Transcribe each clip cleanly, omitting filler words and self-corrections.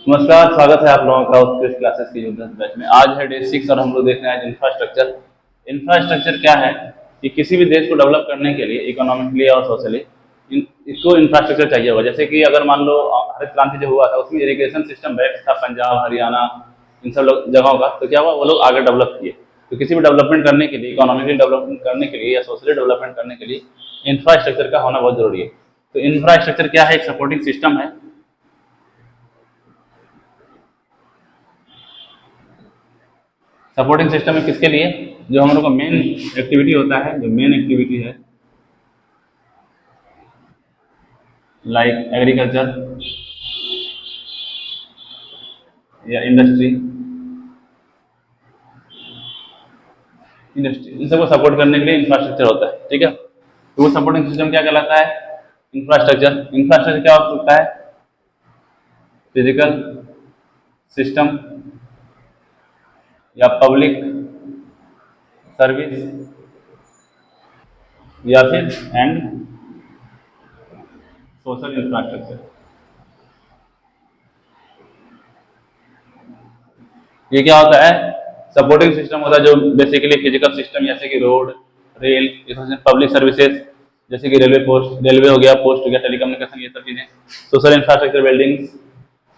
नमस्कार, स्वागत है आप लोगों का उत्कृष्ट क्लासेस की यूनिट बैच में। आज है डे 6 और हम लोग देख रहे हैं इंफ्रास्ट्रक्चर। इंफ्रास्ट्रक्चर क्या है कि किसी भी देश को डेवलप करने के लिए इकोनॉमिकली और सोशली इसको इंफ्रास्ट्रक्चर चाहिए होगा। जैसे कि अगर मान लो हरित क्रांति जो हुआ था उसमें इरिगेशन सिस्टम बेस्ट था पंजाब, हरियाणा, इन सब जगहों का, तो क्या हुआ वो लोग आगे डेवलप किए। तो किसी भी डेवलपमेंट करने के लिए, इकोनॉमिकली डेवलपमेंट करने के लिए या सोशली डेवलपमेंट करने के लिए इंफ्रास्ट्रक्चर का होना बहुत जरूरी है। तो इंफ्रास्ट्रक्चर क्या है? एक सपोर्टिंग सिस्टम है। सपोर्टिंग सिस्टम है किसके लिए? जो हम लोग का मेन एक्टिविटी होता है, जो मेन एक्टिविटी है लाइक एग्रीकल्चर या इंडस्ट्री इन सबको सपोर्ट करने के लिए इंफ्रास्ट्रक्चर होता है। ठीक है, तो वो सपोर्टिंग सिस्टम क्या कहलाता है? इंफ्रास्ट्रक्चर। इंफ्रास्ट्रक्चर क्या हो सकता है? फिजिकल सिस्टम या पब्लिक सर्विस या फिर एंड सोशल इंफ्रास्ट्रक्चर। ये क्या होता है? सपोर्टिंग सिस्टम होता है जो बेसिकली फिजिकल सिस्टम जैसे कि रोड, रेल, पब्लिक सर्विसेज जैसे कि रेलवे पोस्ट, रेलवे हो गया, पोस्ट हो गया, टेलीकम्युनिकेशन, ये सब चीजें। Social infrastructure, buildings,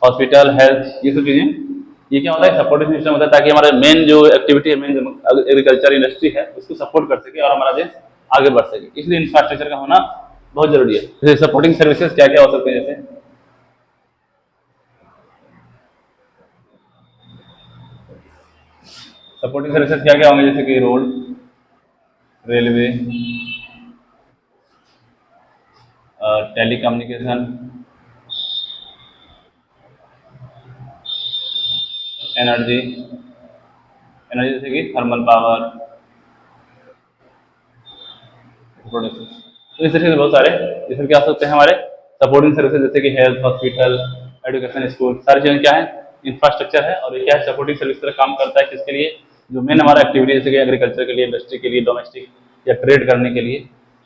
hospital, health, ये सब चीजें। ये क्या होता है? सपोर्टिंग सिस्टम होता है ताकि हमारा मेन जो एक्टिविटी है, मेन जो एग्रीकल्चर इंडस्ट्री है उसको सपोर्ट कर सके और हमारा देश आगे बढ़ सके। इसलिए इंफ्रास्ट्रक्चर का होना बहुत जरूरी है। जैसे सपोर्टिंग सर्विसेज क्या क्या हो सकते हैं? जैसे सपोर्टिंग सर्विसेज क्या क्या होंगे? जैसे कि road, railway, telecommunication, energy, energy जैसे कि थर्मल पावर प्रोडक्शन। तो इस तरीके से बहुत सारे इसमें क्या हो सकते हैं हमारे सपोर्टिंग सर्विसेज, जैसे कि हेल्थ, हॉस्पिटल, एजुकेशन, स्कूल, सारी चीजें क्या है? इंफ्रास्ट्रक्चर है। और ये क्या है? सपोर्टिंग सर्विस तरह काम करता है। किसके लिए? जो मेन हमारा एक्टिविटी जैसे कि एग्रीकल्चर के लिए, इंडस्ट्री के लिए, डोमेस्टिक या ट्रेड करने के लिए,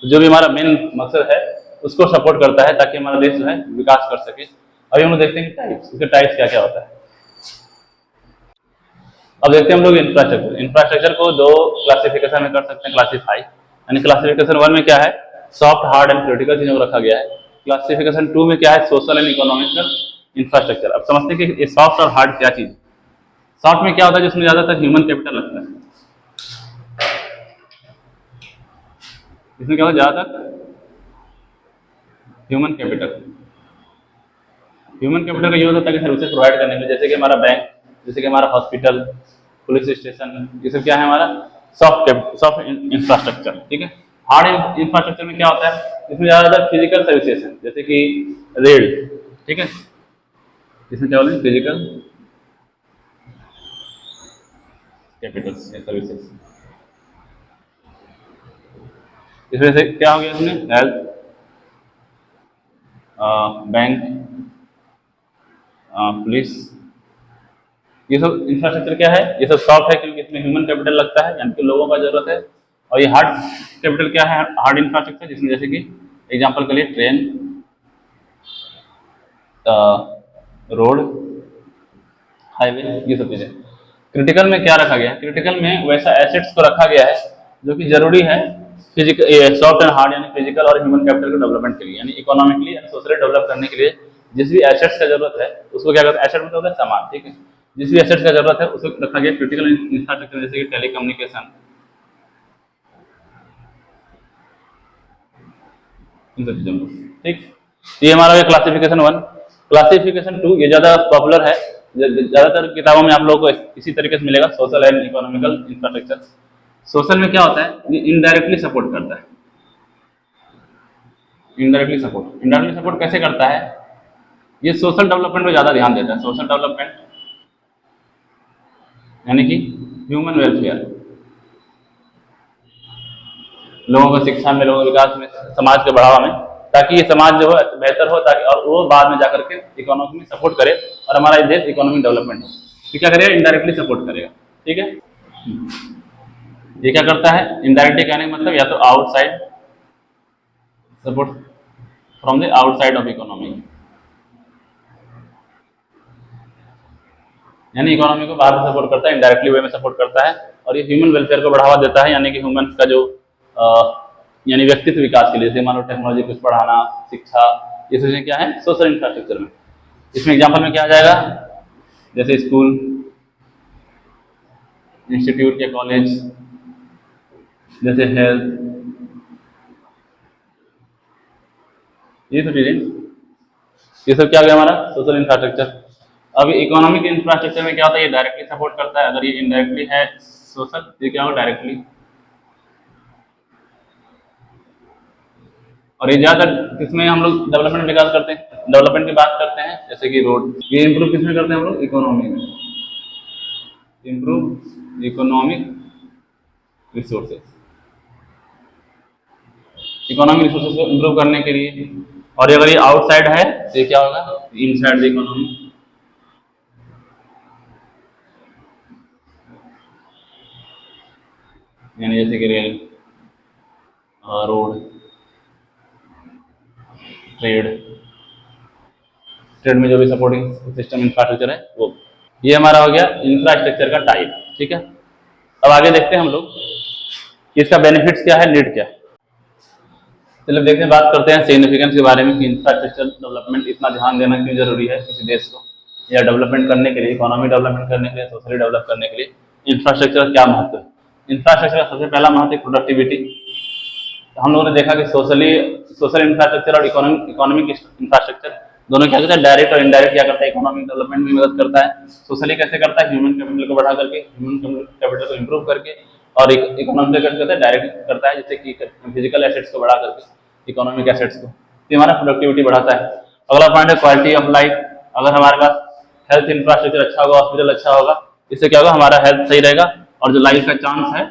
तो जो भी हमारा मेन मकसद है उसको सपोर्ट करता है ताकि हमारा देश जो है विकास कर सके। अभी हम लोग देखते हैं कि टाइप्स, इसके टाइप्स क्या क्या होता है। अब देखते हैं हम लोग इंफ्रास्ट्रक्चर। इंफ्रास्ट्रक्चर को दो क्लासिफिकेशन में कर सकते हैं, क्लासिफाई। यानी क्लासिफिकेशन 1 में क्या है? सॉफ्ट, हार्ड एंड क्रिटिकल चीजों को रखा गया है। क्लासिफिकेशन 2 में क्या है? Social and economical infrastructure. अब समझते हैं कि ये सॉफ्ट और हार्ड क्या चीज। सॉफ्ट में क्या होता है? जिसमें ज्यादातर ह्यूमन कैपिटल लगता है। इसमें क्या होता है? ज्यादातर ह्यूमन कैपिटल। ह्यूमन कैपिटल का ये होता है कि सर्विसेज प्रोवाइड करने में, जैसे कि हमारा बैंक, जैसे कि हमारा हॉस्पिटल, पुलिस स्टेशन, ये सब क्या है? हमारा सॉफ्ट इंफ्रास्ट्रक्चर। ठीक है। हार्ड इंफ्रास्ट्रक्चर में क्या होता है? इसमें ज्यादातर फिजिकल सर्विसेज हैं, जैसे कि रेल। ठीक है, इसमें क्या बोले? Physical capital services. इसमें से क्या हो गया? इसमें हेल्थ, बैंक, पुलिस, ये सब इंफ्रास्ट्रक्चर क्या है? ये सब सॉफ्ट है क्योंकि इसमें ह्यूमन कैपिटल लगता है, यानी कि लोगों का जरूरत है। और ये हार्ड कैपिटल क्या है? हार्ड इंफ्रास्ट्रक्चर, जिसमें जैसे कि एग्जांपल के लिए ट्रेन, रोड, हाईवे, ये सब चीजें। क्रिटिकल में क्या रखा गया है? क्रिटिकल में वैसा एसेट्स को रखा गया है जो कि जरूरी है फिजिकल, सॉफ्ट एंड हार्ड, यानी फिजिकल और ह्यूमन कैपिटल के डेवलपमेंट के लिए, यानी इकोनॉमिकली एंड सोशली डेवलप करने के लिए जिस भी एसेट्स का जरूरत है उसको क्या करते हैं? एसेट मतलब होता है सामान। ठीक है, जिस भी एसेट्स का जरूरत है उसको रखा गया क्रिटिकल इंफ्रास्ट्रक्चर, जैसे कि टेलीकम्युनिकेशन, इन सब चीजों को। ठीक, ये हमारा क्लासिफिकेशन 1। क्लासिफिकेशन 2 ये ज्यादा पॉपुलर है, ज्यादातर किताबों में आप लोगों को इसी तरीके से मिलेगा, social and economical infrastructure. Social में क्या होता है? ये इनडायरेक्टली सपोर्ट करता है। इनडायरेक्टली सपोर्ट कैसे करता है? ये सोशल डेवलपमेंट में ज्यादा ध्यान देता है। सोशल डेवलपमेंट यानी कि ह्यूमन वेलफेयर, लोगों को शिक्षा में, लोगों के विकास में, समाज के बढ़ावा में, ताकि ये समाज जो है बेहतर हो, ताकि और वो बाद में जाकर के इकोनॉमी में सपोर्ट करे और हमारा देश इकोनॉमिक डेवलपमेंट हो। तो क्या करेगा? इनडायरेक्टली सपोर्ट करेगा। ठीक है, ये क्या करता है? इनडायरेक्टली कहने का मतलब या तो outside support from the outside of economy, यानी इकोनॉमी को बाहर से सपोर्ट करता है, इनडायरेक्टली वे में सपोर्ट करता है, और ये ह्यूमन वेलफेयर को बढ़ावा देता है, यानी कि ह्यूमन का जो यानी व्यक्तित्व विकास के लिए, जैसे मान लो टेक्नोलॉजी कुछ पढ़ाना, शिक्षा, ये चीजें क्या है सोशल इंफ्रास्ट्रक्चर में। इसमें एग्जाम्पल में क्या आ जाएगा, जैसे स्कूल, इंस्टीट्यूट या कॉलेज, जैसे हेल्थ, ये सब चीजें, ये सब क्या हो गया हमारा सोशल इंफ्रास्ट्रक्चर। अब इकोनॉमिक इंफ्रास्ट्रक्चर में क्या होता है, ये डायरेक्टली सपोर्ट करता है, अगर ये इनडायरेक्टली है सोशल, ये क्या होगा डायरेक्टली। और ये ज्यादातर किसमें हम लोग डेवलपमेंट विकास करते हैं, डेवलपमेंट की बात करते हैं, जैसे कि रोड, ये इंप्रूव किसमें करते हैं हम लोग, इकोनॉमी में, improve economic resources, economic resources को इंप्रूव करने के लिए। और अगर ये आउटसाइड है तो ये क्या होगा, इनसाइड द इकोनॉमी, यानी जैसे कि रेल, रोड, ट्रेड, ट्रेड में जो भी सपोर्टिंग सिस्टम इंफ्रास्ट्रक्चर है वो, ये हमारा हो गया इंफ्रास्ट्रक्चर का टाइप। ठीक है, अब आगे देखते हैं हम लोग कि इसका बेनिफिट्स क्या है, नीड क्या है। चलिए देखते हैं, बात करते हैं सिग्निफिकेंस के बारे में कि इंफ्रास्ट्रक्चर डेवलपमेंट इतना ध्यान देना क्यों जरूरी है किसी देश को, या डेवलपमेंट करने के लिए, इकोनॉमी डेवलपमेंट करने के लिए, सोशली डेवलप करने के लिए इंफ्रास्ट्रक्चर का क्या महत्व है। इंफ्रास्ट्रक्चर का सबसे पहला महत्व है प्रोडक्टिविटी। हम लोगों ने देखा कि सोशल इंफ्रास्ट्रक्चर और इकोनॉमिक इंफ्रास्ट्रक्चर दोनों क्या करते हैं, डायरेक्ट और इनडायरेक्ट क्या करता है, इकोनॉमिक डेवलपमेंट में मदद करता है। सोशली कैसे करता है, ह्यूमन कैपिटल को बढ़ा करके, ह्यूमन कैपिटल को इंप्रूव करके, और इकोनॉमिक कैसे करता है, डायरेक्ट करता है, जैसे कि फिजिकल एसेट्स को बढ़ा करके, इकोनॉमिक एसेट्स को, तो हमारा प्रोडक्टिविटी बढ़ाता है। अगला पॉइंट है क्वालिटी ऑफ लाइफ। अगर हमारे पास हेल्थ इंफ्रास्ट्रक्चर अच्छा होगा, हॉस्पिटल अच्छा होगा, इससे क्या होगा, हमारा हेल्थ सही रहेगा, और जो लाइफ का चांस है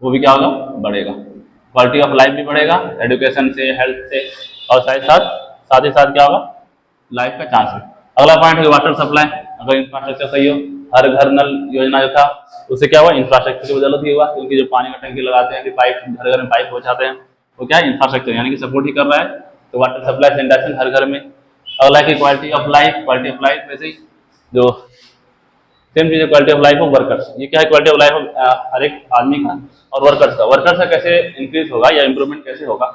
वो भी क्या होगा, बढ़ेगा। क्वालिटी ऑफ लाइफ भी बढ़ेगा एजुकेशन से, हेल्थ से, और साथ ही साथ क्या होगा, लाइफ का चांस है। अगला पॉइंट है वाटर सप्लाई। अगर इंफ्रास्ट्रक्चर सही हो, हर घर नल योजना जो था उससे क्या हुआ, इंफ्रास्ट्रक्चर की बदौलत ही हुआ, क्योंकि जो पानी का टंकी लगाते हैं, पाइप घर घर में पाइप पहुंचाते हैं, वो क्या है, इंफ्रास्ट्रक्चर यानी कि सपोर्ट ही कर रहा है। तो वाटर सप्लाई सैनिटेशन हर घर में। अगला है quality of life. Quality of life वैसे ही जो सेम चीज है, quality of life of workers. ये क्या है, quality of life of her एक आदमी का और वर्कर्स का। वर्कर्स का कैसे इंक्रीज होगा या इंप्रूवमेंट कैसे होगा,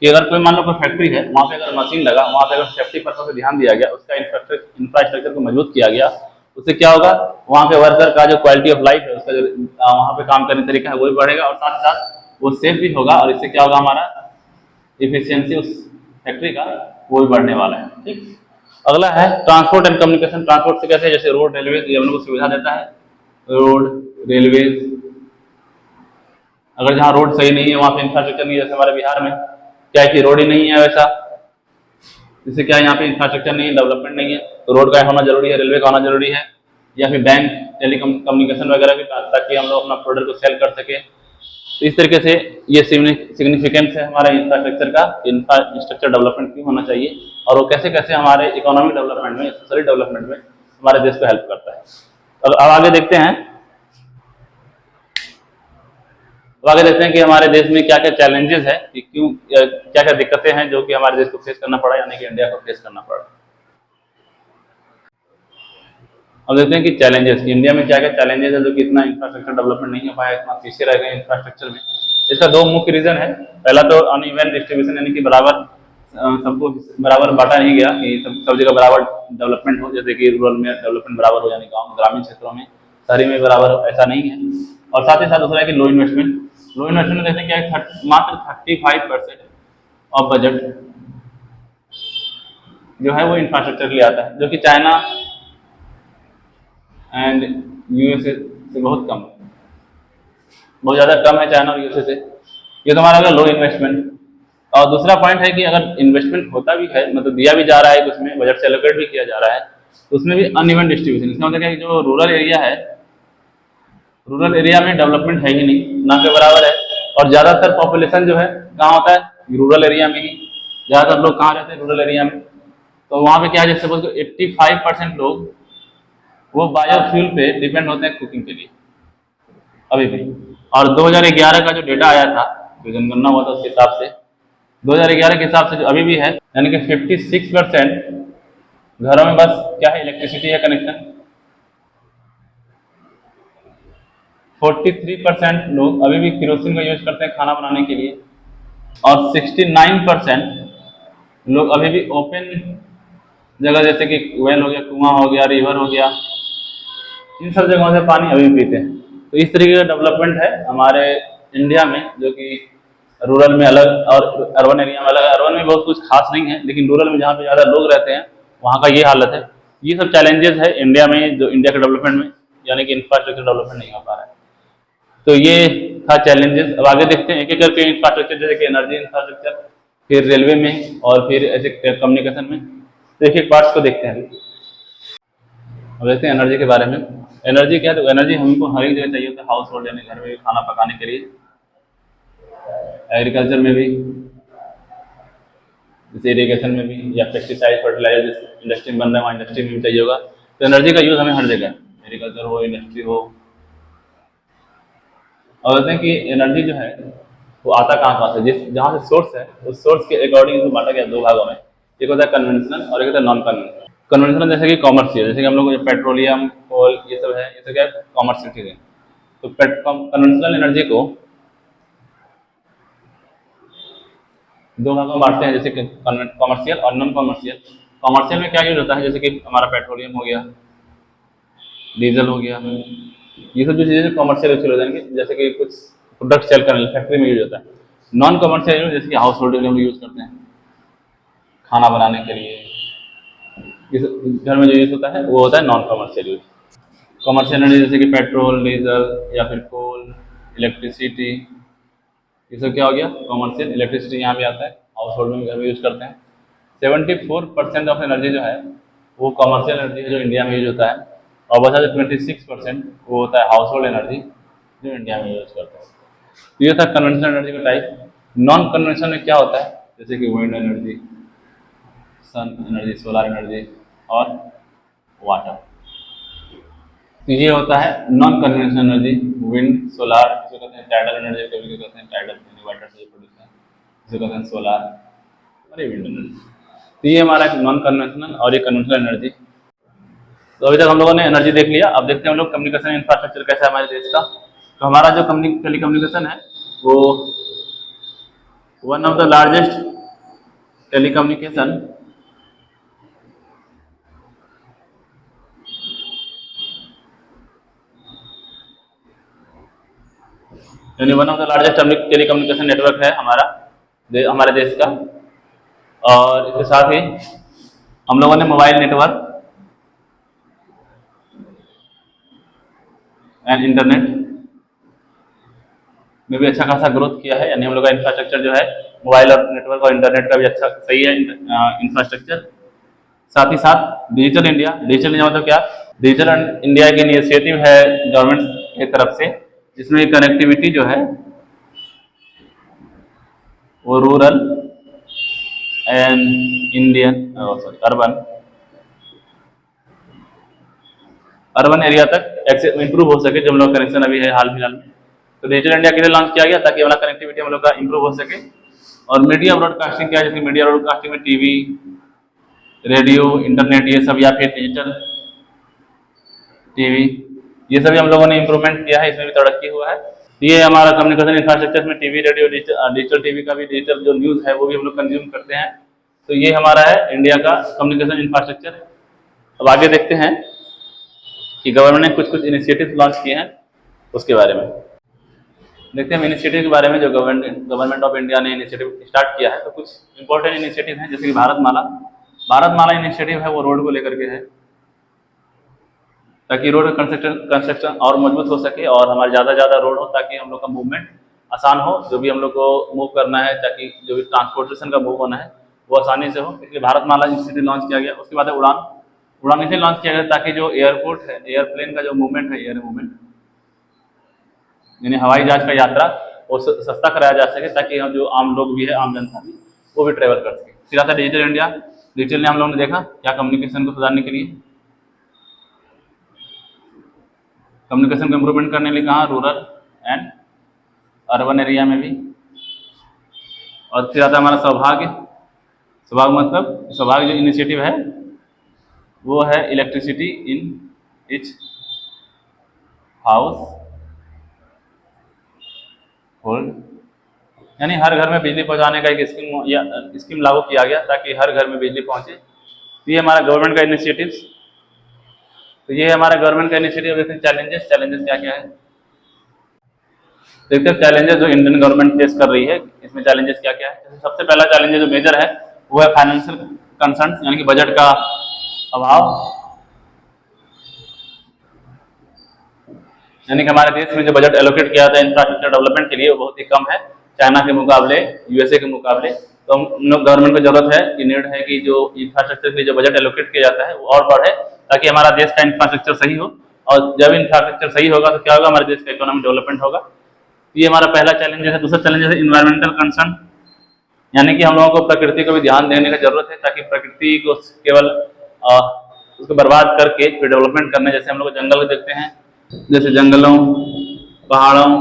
कि अगर कोई मान लो कोई फैक्ट्री है, वहाँ पे अगर मशीन लगा, वहाँ पे अगर सेफ्टी पर्पज से ध्यान दिया गया, उसका इंफ्रास्ट्रक्चर को मजबूत किया गया, उससे क्या होगा, वहाँ के वर्कर का जो क्वालिटी ऑफ लाइफ है, उसका जो वहाँ पे काम करने का तरीका है वो भी बढ़ेगा, और साथ साथ वो सेफ भी होगा, और इससे क्या होगा, हमारा इफिशियंसी उस फैक्ट्री का वो भी बढ़ने वाला है। ठीक, अगला है ट्रांसपोर्ट एंड कम्युनिकेशन। ट्रांसपोर्ट से कैसे, जैसे रोड, रेलवे, ये हम लोग को सुविधा देता है। रोड, रेलवे, अगर जहाँ रोड सही नहीं है, वहाँ पे इंफ्रास्ट्रक्चर नहीं है, जैसे हमारे बिहार में क्या है कि रोड ही नहीं है वैसा, जिससे क्या है, यहाँ पे इंफ्रास्ट्रक्चर नहीं है, डेवलपमेंट नहीं है, तो रोड का होना जरूरी है, रेलवे का होना जरूरी है, या फिर बैंक, टेलीकम्युनिकेशन वगैरह भी, ताकि हम लोग अपना प्रोडक्ट को सेल कर सके। तो इस तरीके से ये सिग्निफिकेंस है हमारे इंफ्रास्ट्रक्चर का, इंफ्रास्ट्रक्चर डेवलपमेंट क्यों होना चाहिए, और वो कैसे कैसे हमारे इकोनॉमिक डेवलपमेंट में, सोशल डेवलपमेंट में हमारे देश को हेल्प करता है। अब आगे देखते हैं, कि हमारे देश में क्या क्या चैलेंजेस है, कि क्यों क्या क्या दिक्कतें हैं जो कि हमारे देश को फेस करना पड़ा, यानी कि इंडिया को फेस करना पड़ा। अब देखते हैं कि चैलेंजेस, इंडिया में क्या क्या चैलेंजेस है जो कि इतना इंफ्रास्ट्रक्चर डेवलपमेंट नहीं हो पाया, इतना पीछे रह गए इंफ्रास्ट्रक्चर में। इसका दो मुख्य रीजन है। पहला तो अनइवन डिस्ट्रीब्यूशन, यानी कि बराबर सबको बराबर बांटा नहीं गया, कि सब जगह बराबर डेवलपमेंट हो, जैसे कि रूरल में डेवलपमेंट बराबर हो, यानी गाँव ग्रामीण क्षेत्रों में, शहरी में बराबर ऐसा नहीं है। और साथ ही साथ दूसरा है कि लो इन्वेस्टमेंट। लो इन्वेस्टमेंट में देखते हैं क्या है, मात्र 35% ऑफ बजट जो है वो इंफ्रास्ट्रक्चर के लिए आता है, जो कि चाइना एंड यूएसए से बहुत कम है, बहुत ज़्यादा कम है चाइना और यूएसए से। ये तो हमारा अगर लो इन्वेस्टमेंट। और दूसरा पॉइंट है कि अगर इन्वेस्टमेंट होता भी है, मतलब दिया भी जा रहा है, उसमें बजट से एलोकेट भी किया जा रहा है, तो उसमें भी अनइवन डिस्ट्रीब्यूशन। इसका मतलब है कि जो रूरल एरिया है, रूरल एरिया में डेवलपमेंट है ही नहीं, ना के बराबर है। और ज़्यादातर पॉपुलेशन जो है कहाँ होता है, रूरल एरिया में ही। ज़्यादातर लोग कहाँ रहते हैं, रूरल एरिया में। तो वहाँ पे क्या है, जैसे सपोज 85% लोग वो बायोफ्यूल पे डिपेंड होते हैं कुकिंग के लिए अभी भी। और 2011 का जो डेटा आया था, जो जनगणना हुआ था, उसके हिसाब से 2011 के हिसाब से जो अभी भी है, यानी कि 56% घरों में बस क्या है, इलेक्ट्रिसिटी है कनेक्शन। 43% लोग अभी भी केरोसिन का यूज करते हैं खाना बनाने के लिए, और 69% लोग अभी भी ओपन जगह जैसे कि वेल हो गया, कुआं हो गया, रिवर हो गया, इन सब जगहों से पानी अभी भी पीते हैं। तो इस तरीके का डेवलपमेंट है हमारे इंडिया में, जो कि रूरल में अलग और अर्बन एरिया में अलग है। अर्बन में बहुत कुछ खास नहीं है, लेकिन रूरल में जहाँ पे ज़्यादा लोग रहते हैं वहाँ का ये हालत है। ये सब चैलेंजेस है इंडिया में, जो इंडिया के डेवलपमेंट में, यानी कि इंफ्रास्ट्रक्चर डेवलपमेंट नहीं हो पा रहा है। तो ये था चैलेंजेस। अब आगे देखते हैं एक एक करके इंफ्रास्ट्रक्चर, जैसे कि एनर्जी इंफ्रास्ट्रक्चर, फिर रेलवे में, और फिर ऐसे कम्युनिकेशन में। तो एक एक पार्ट्स को देखते हैं। अब देखते हैं एनर्जी के बारे में। एनर्जी क्या है, तो एनर्जी हमको हर एक जगह चाहिए होता है, हाउस होल्ड यानी घर में भी खाना पकाने के लिए, एग्रीकल्चर में भी, जैसे इरीगेशन में भी, या पेस्टिसाइड फर्टिलाइजर जिस इंडस्ट्री में बन रहा है वहाँ इंडस्ट्री में भी चाहिए होगा। तो एनर्जी का यूज़ हमें हर जगह है, एग्रीकल्चर हो, इंडस्ट्री हो। और कहते हैं कि एनर्जी जो है वो आता कहाँ से, जिस जहाँ से सोर्स है उस सोर्स के अकॉर्डिंग इसको बांटा गया दो भागों में। एक होता है कन्वेंशनल और एक होता है नॉन कन्वेंशनल। कन्वेंशनल जैसे कि कॉमर्शियल, जैसे कि हम लोग जो पेट्रोलियम, कोल, ये सब है, ये सब क्या है, कॉमर्शियल चीज़ें। तो कन्वेंशनल एनर्जी को दो भागों में बांटते हैं, जैसे कि कॉमर्शियल और नॉन कॉमर्शियल। कॉमर्शियल में क्या यूज होता है, जैसे कि हमारा पेट्रोलियम हो गया, डीजल हो गया, ये सब जो चीज़ें कॉमर्शियल यूज हो जाएंगे, जैसे कि कुछ प्रोडक्ट सेल करने फैक्ट्री में यूज होता है। नॉन कॉमर्शियल यूज जैसे कि हाउस होल्ड में हम यूज करते हैं खाना बनाने के लिए, इस घर में जो यूज होता है वो होता है non commercial use. Commercial energy जैसे कि पेट्रोल, डीजल या फिर कोल, इलेक्ट्रिसिटी, ये सब क्या हो गया, कॉमर्शियल। इलेक्ट्रिसिटी यहाँ भी आता है, हाउस होल्ड में घर में यूज करते हैं। 74% ऑफ एनर्जी जो है वो कॉमर्शियल एनर्जी है जो इंडिया में यूज होता है, और बचा जो 26% वो होता है हाउस होल्ड एनर्जी जो इंडिया में यूज करते हैं। तो ये था कन्वेंशनल एनर्जी का टाइप। नॉन कन्वेंशनल में क्या होता है, जैसे कि wind energy, sun energy, solar energy और वाटर। तो ये होता है non conventional energy, wind, solar, जिसे कहते हैं टाइडल एनर्जी, कभी कहते हैं टाइडल यानी वाटर से प्रोड्यूस है, जिसे कहते हैं सोलर और ये विंड एनर्जी। तो ये हमारा एक नॉन कन्वेंशनल और ये कन्वेंशनल एनर्जी। तो अभी तक हम लोगों ने एनर्जी देख लिया। अब देखते हैं हम लोग कम्युनिकेशन इंफ्रास्ट्रक्चर कैसा है हमारे देश का। तो हमारा जो टेली कम्युनिकेशन है वो one of the largest telecommunication यानी one of the largest telecommunication network है हमारे देश का। और इसके साथ ही हम लोगों ने मोबाइल नेटवर्क एंड इंटरनेट में भी अच्छा खासा ग्रोथ किया है, यानी हम लोग का इंफ्रास्ट्रक्चर जो है मोबाइल और नेटवर्क और इंटरनेट का भी अच्छा सही है इंफ्रास्ट्रक्चर। साथ ही साथ डिजिटल इंडिया मतलब क्या, डिजिटल इंडिया की इनिशिएटिव है गवर्नमेंट की तरफ से, जिसमें कनेक्टिविटी जो है वो रूरल एंड अर्बन एरिया तक इंप्रूव हो सके, जो हम लोग कनेक्शन अभी है हाल फिलहाल में। तो डिजिटल इंडिया के लिए लॉन्च किया गया ताकि हमारा कनेक्टिविटी हम लोग का इंप्रूव हो सके। और मीडिया ब्रॉडकास्टिंग क्या है, जैसे मीडिया ब्रॉडकास्टिंग में टीवी, रेडियो, इंटरनेट, ये सब, या फिर डिजिटल टीवी, ये सभी हम लोगों ने इंप्रूवमेंट किया है, इसमें भी तरक्की हुआ है। ये हमारा कम्युनिकेशन इंफ्रास्ट्रक्चर में टीवी, रेडियो, डिजिटल टीवी का भी, डिजिटल जो न्यूज़ है वो भी हम लोग कंज्यूम करते हैं। तो ये हमारा है इंडिया का कम्युनिकेशन इंफ्रास्ट्रक्चर। अब आगे देखते हैं कि गवर्नमेंट ने कुछ कुछ इनिशिएटिव लॉन्च किए हैं, उसके बारे में देखते हैं। हम इनिशिएटिव के बारे में जो गवर्नमेंट ऑफ इंडिया ने इनिशिएटिव स्टार्ट किया है, तो कुछ इंपॉर्टेंट इनिशिएटिव हैं, जैसे कि भारतमाला इनिशिएटिव है, वो रोड को लेकर के है, ताकि रोड कंस्ट्रक्शन और मजबूत हो सके और हमारे ज़्यादा ज़्यादा रोड हो, ताकि हम लोग का मूवमेंट आसान हो, जो भी हम लोग को मूव करना है, ताकि जो भी ट्रांसपोर्टेशन का मूव होना है वो आसानी से हो, इसलिए भारतमाला इनिशिएटिव लॉन्च किया गया। उसके बाद है उड़ान इसलिए लॉन्च किया गया ताकि जो एयरपोर्ट है, एयरप्लेन का जो मूवमेंट है, एयर मूवमेंट यानी हवाई जहाज का यात्रा, वो सस्ता कराया जा सके, ताकि हम जो आम लोग भी है, आम जनता भी, वो भी ट्रेवल कर सके। फिर आता है डिजिटल इंडिया। डिजिटल में हम लोगों ने देखा क्या, कम्युनिकेशन को सुधारने के लिए, कम्युनिकेशन को इम्प्रूवमेंट करने के लिए कहाँ, रूरल एंड अर्बन एरिया में भी। और फिर आता है हमारा सौभाग्य मतलब सौभाग्य जो इनिशिएटिव है, वो है electricity in each house hold, यानी हर घर में बिजली पहुंचाने का एक स्कीम लागू किया गया ताकि हर घर में बिजली पहुंचे। ये हमारा गवर्नमेंट का इनिशिएटिव्स। तो ये हमारा गवर्नमेंट का इनिशिएटिव। देखते हैं चैलेंजेस क्या क्या है। देखते हैं चैलेंजेस जो इंडियन गवर्नमेंट फेस कर रही है, इसमें चैलेंजेस क्या क्या है। सबसे पहला चैलेंज जो मेजर है वो है फाइनेंशियल कंसर्न, यानी कि बजट का अभाव। यानी कि हमारे देश में जो बजट एलोकेट किया जाता है इंफ्रास्ट्रक्चर डेवलपमेंट के लिए वो बहुत ही कम है चाइना के मुकाबले, यूएसए के मुकाबले। तो हम लोग गवर्नमेंट को जरूरत है कि नीड है कि जो इंफ्रास्ट्रक्चर के लिए जो बजट एलोकेट किया जाता है वो और बढ़े, ताकि हमारा देश का इंफ्रास्ट्रक्चर सही हो। और जब इंफ्रास्ट्रक्चर सही होगा तो क्या होगा, हमारे देश का इकोनॉमिक डेवलपमेंट होगा। ये हमारा पहला चैलेंज है। दूसरा चैलेंज है इन्वायरमेंटल कंसर्न, यानी कि हम लोगों को प्रकृति को भी ध्यान देने की जरूरत है, ताकि प्रकृति को केवल उसको बर्बाद करके फिर डेवलपमेंट करने, जैसे हम लोग जंगल देखते हैं, जैसे जंगलों, पहाड़ों,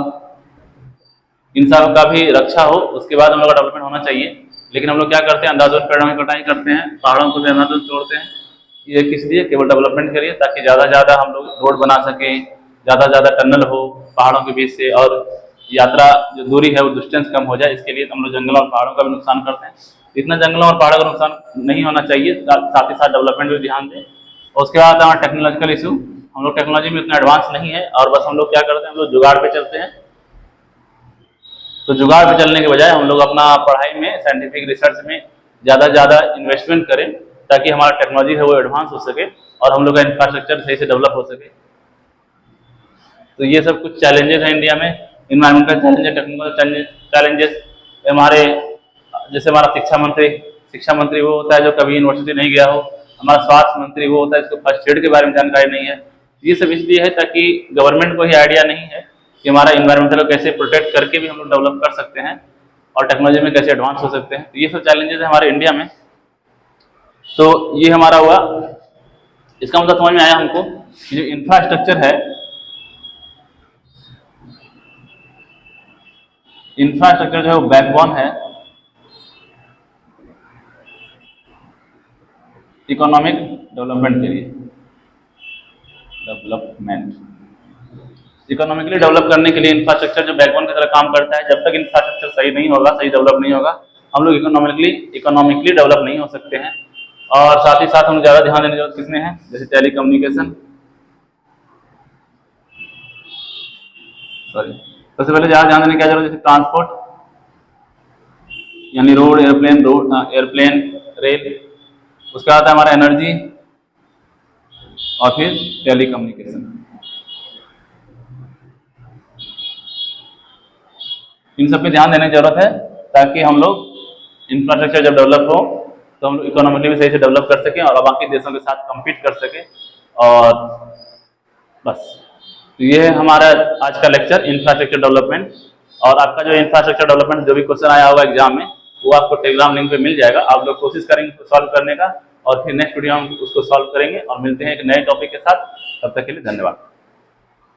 इन सब का भी रक्षा हो, उसके बाद हम लोग का डेवलपमेंट होना चाहिए। लेकिन हम लोग क्या करते हैं, अंधाधुंध पेड़ों की कटाई करते हैं, पहाड़ों को भी अंधाधुंध तोड़ते हैं। ये किस लिए? केवल डेवलपमेंट के लिए, ताकि ज़्यादा से ज़्यादा हम लोग रोड बना सकें, ज़्यादा से ज़्यादा टनल हो पहाड़ों के बीच से, और यात्रा जो दूरी है वो डिस्टेंस कम हो जाए। इसके लिए हम लोग जंगलों और पहाड़ों का भी नुकसान करते हैं। इतना जंगलों और पहाड़ों का नुकसान नहीं होना चाहिए, साथ ही साथ डेवलपमेंट भी ध्यान दें। और उसके बाद हमारा टेक्नोलॉजिकल इशू, हम लोग टेक्नोलॉजी में इतना एडवांस नहीं है, और बस हम लोग क्या करते हैं, हम लोग जुगाड़ पे चलते हैं। तो जुगाड़ पे चलने के बजाय हम लोग अपना पढ़ाई में, साइंटिफिक रिसर्च में ज़्यादा से ज़्यादा इन्वेस्टमेंट करें, ताकि हमारा टेक्नोलॉजी है वो एडवांस हो सके और हम लोग का इंफ्रास्ट्रक्चर सही से डेवलप हो सके। तो ये सब कुछ चैलेंजेस हैं इंडिया में। Environmental challenges, technical challenges. हमारे जैसे हमारा शिक्षा मंत्री वो होता है जो कभी यूनिवर्सिटी नहीं गया हो। हमारा स्वास्थ्य मंत्री वो होता है जिसको फर्स्ट एड के बारे में जानकारी नहीं है। ये सब इसलिए है ताकि गवर्नमेंट को ही आइडिया नहीं है कि हमारा इन्वायरमेंटल को कैसे प्रोटेक्ट करके भी हम लोग डेवलप कर सकते हैं और टेक्नोलॉजी में कैसे एडवांस हो सकते हैं। तो ये सब चैलेंजेस है हमारे इंडिया में। तो ये हमारा हुआ। इसका मतलब समझ में आया हमको कि जो इंफ्रास्ट्रक्चर है, इंफ्रास्ट्रक्चर जो है वो बैकबोन है इकोनॉमिक डेवलपमेंट के लिए। इकोनॉमिकली डेवलप करने के लिए इंफ्रास्ट्रक्चर जो बैकबोन की तरह काम करता है। जब तक इंफ्रास्ट्रक्चर सही नहीं होगा, सही डेवलप नहीं होगा, हम लोग इकोनॉमिकली डेवलप नहीं हो सकते हैं। और साथ ही साथ हमें ज़्यादा ध्यान देने की जरूरत किसमें है, जैसे टेली कम्युनिकेशन। सबसे पहले ज़्यादा ध्यान देने की क्या जरूरत है, जैसे ट्रांसपोर्ट, यानी रोड, एयरप्लेन, रेल। उसके बाद है हमारा एनर्जी, और फिर टेली कम्युनिकेशन। इन सब पे ध्यान देने की जरूरत है, ताकि हम लोग इंफ्रास्ट्रक्चर जब डेवलप हो तो हम लोग इकोनॉमिकली भी सही से डेवलप कर सकें और बाकी देशों के साथ कम्पीट कर सकें। और बस, तो ये है हमारा आज का लेक्चर, इंफ्रास्ट्रक्चर डेवलपमेंट। और आपका जो इंफ्रास्ट्रक्चर डेवलपमेंट जो भी क्वेश्चन आया होगा एग्जाम में, वो आपको टेलीग्राम लिंक पे मिल जाएगा। आप लोग कोशिश करेंगे उसको सॉल्व करने का, और फिर नेक्स्ट वीडियो हम उसको सॉल्व करेंगे और मिलते हैं एक नए टॉपिक के साथ। तब तक के लिए धन्यवाद।